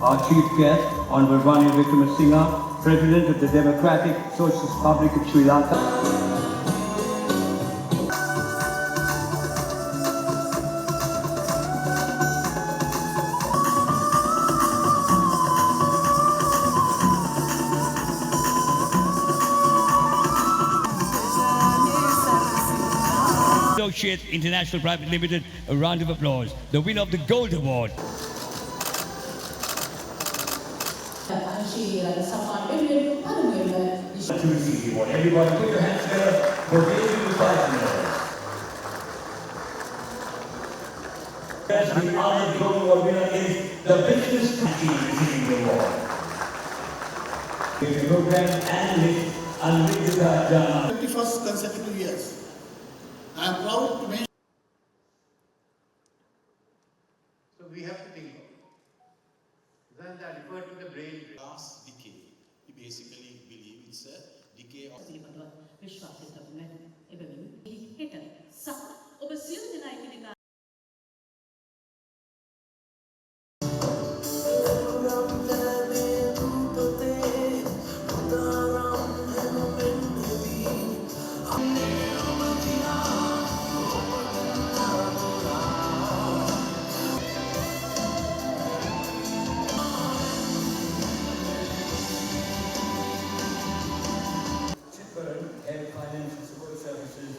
Our chief guest, Honorable Ranil Wickremesinghe, President of the Democratic Socialist Republic of Sri Lanka. Associates International Private Limited, a round of applause. The winner of the Gold Award. Everybody put your hands together for David Wickremesinghe. Yes, the honored Gold Award winner is the Business Country receiving the award. The program analyst Anvita Jana. 21st consecutive years. I am proud to mention. So we have to think of it. Then I refer to the brain drain. Last decay. We basically believe it's a decay of. විශ්වාසය කරන එබැවින් හෙට සහ ඔබ සියලු දෙනා එකිනෙකා Head Financial Support Services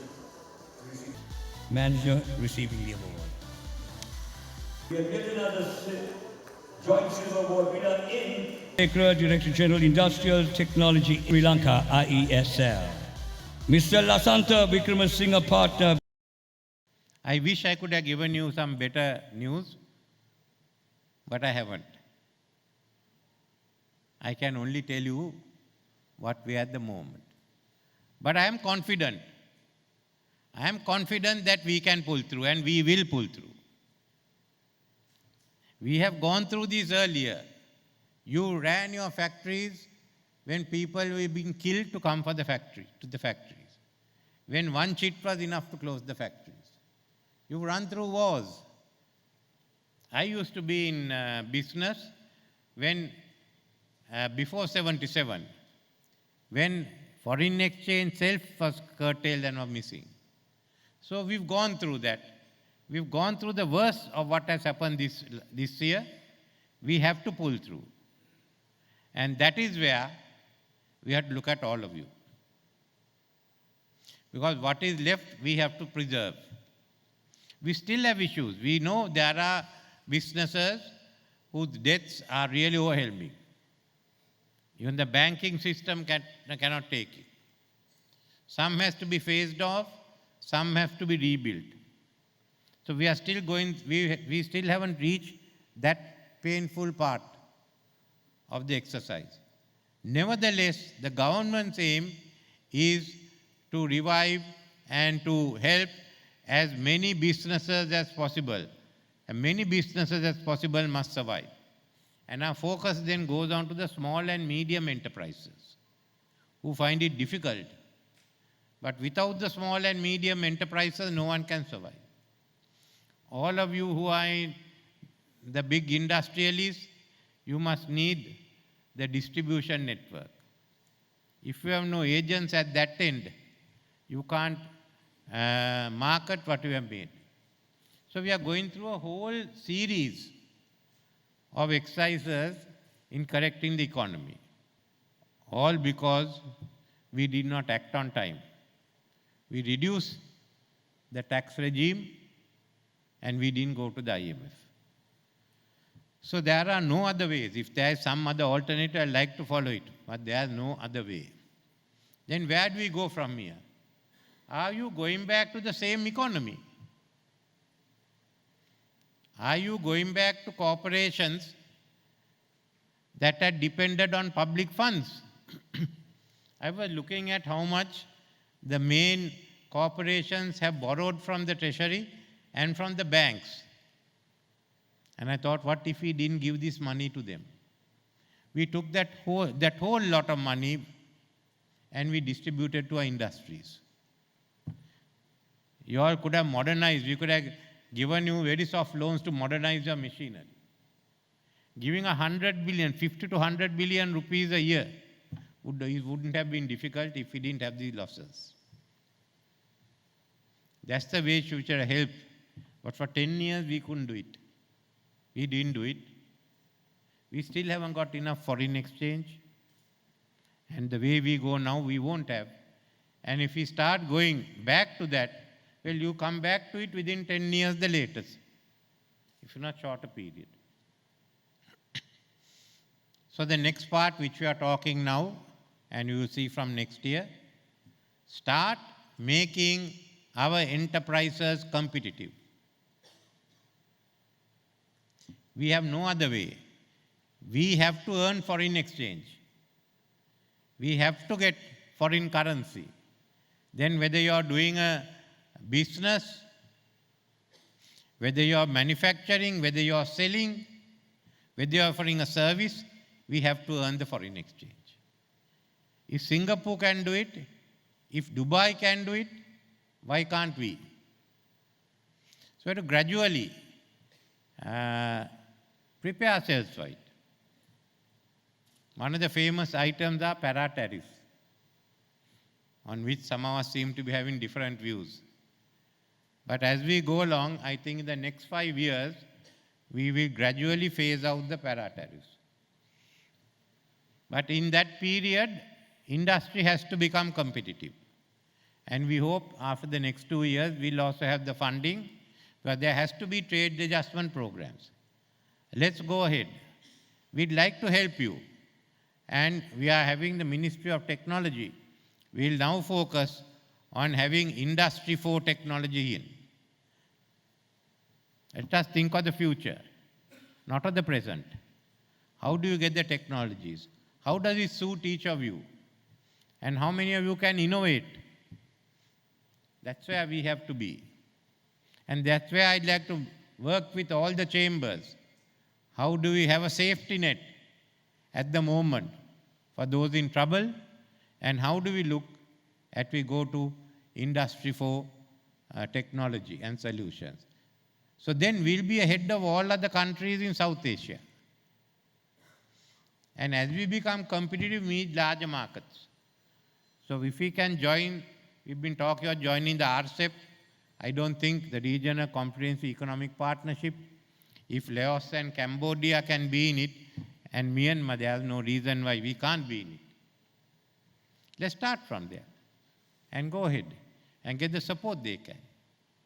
Manager receiving the award. We have yet another Joint Silver Award winner in Sekra, Director General Industrial Technology, Sri Lanka, IESL. Mr. Lasantha Wickremesinghe, partner. I wish I could have given you some better news, but I haven't. I can only tell you what we are at the moment. But I am confident. I am confident that we can pull through, and we will pull through. We have gone through this earlier. You ran your factories when people were being killed to come for the factory, to the factories. When one chit was enough to close the factories. You run through wars. I used to be in business when, before 77, when foreign exchange self was curtailed and was missing. So we've gone through that. We've gone through the worst of what has happened this year. We have to pull through. And that is where we have to look at all of you. Because what is left, we have to preserve. We still have issues. We know there are businesses whose debts are really overwhelming. Even the banking system cannot take it. Some has to be phased off, some have to be rebuilt. So we are still going, we still haven't reached that painful part of the exercise. Nevertheless, the government's aim is to revive and to help as many businesses as possible. And many businesses as possible must survive. And our focus then goes on to the small and medium enterprises who find it difficult. But without the small and medium enterprises, no one can survive. All of you who are in the big industrialists, you must need the distribution network. If you have no agents at that end, you can't market what you have made. So we are going through a whole series of exercises in correcting the economy. All because we did not act on time. We reduced the tax regime and we didn't go to the IMF. So there are no other ways. If there is some other alternative, I'd like to follow it, but there is no other way. Then where do we go from here? Are you going back to the same economy? Are you going back to corporations that had depended on public funds? I was looking at how much the main corporations have borrowed from the treasury and from the banks. And I thought, what if we didn't give this money to them? We took that whole lot of money and we distributed to our industries. You all could have modernized. We could have given you very soft loans to modernize your machinery. Giving 100 billion, 50 to 100 billion rupees a year wouldn't have been difficult if we didn't have these losses. That's the way we should have helped. But for 10 years, we couldn't do it. We didn't do it. We still haven't got enough foreign exchange. And the way we go now, we won't have. And if we start going back to that, well, you come back to it within 10 years the latest, if not shorter period. So the next part which we are talking now, and you will see from next year, start making our enterprises competitive. We have no other way. We have to earn foreign exchange. We have to get foreign currency. Then whether you are doing a business, whether you are manufacturing, whether you are selling, whether you are offering a service, we have to earn the foreign exchange. If Singapore can do it, if Dubai can do it, why can't we? So we have to gradually prepare ourselves for it. One of the famous items are para-tariffs, on which some of us seem to be having different views. But as we go along, I think in the next 5 years, we will gradually phase out the para-tariffs. But in that period, industry has to become competitive. And we hope after the next 2 years, we'll also have the funding, but there has to be trade adjustment programs. Let's go ahead. We'd like to help you. And we are having the Ministry of Technology. We'll now focus on having Industry 4 technology in. Let us think of the future, not of the present. How do you get the technologies? How does it suit each of you? And how many of you can innovate? That's where we have to be. And that's where I'd like to work with all the chambers. How do we have a safety net at the moment for those in trouble? And how do we look at we go to Industry 4 technology and solutions? So then we'll be ahead of all other countries in South Asia. And as we become competitive, we need larger markets. So if we can join, we've been talking about joining the RCEP. I don't think the Regional Comprehensive Economic Partnership, if Laos and Cambodia can be in it, and Myanmar, there's no reason why we can't be in it. Let's start from there and go ahead and get the support they can.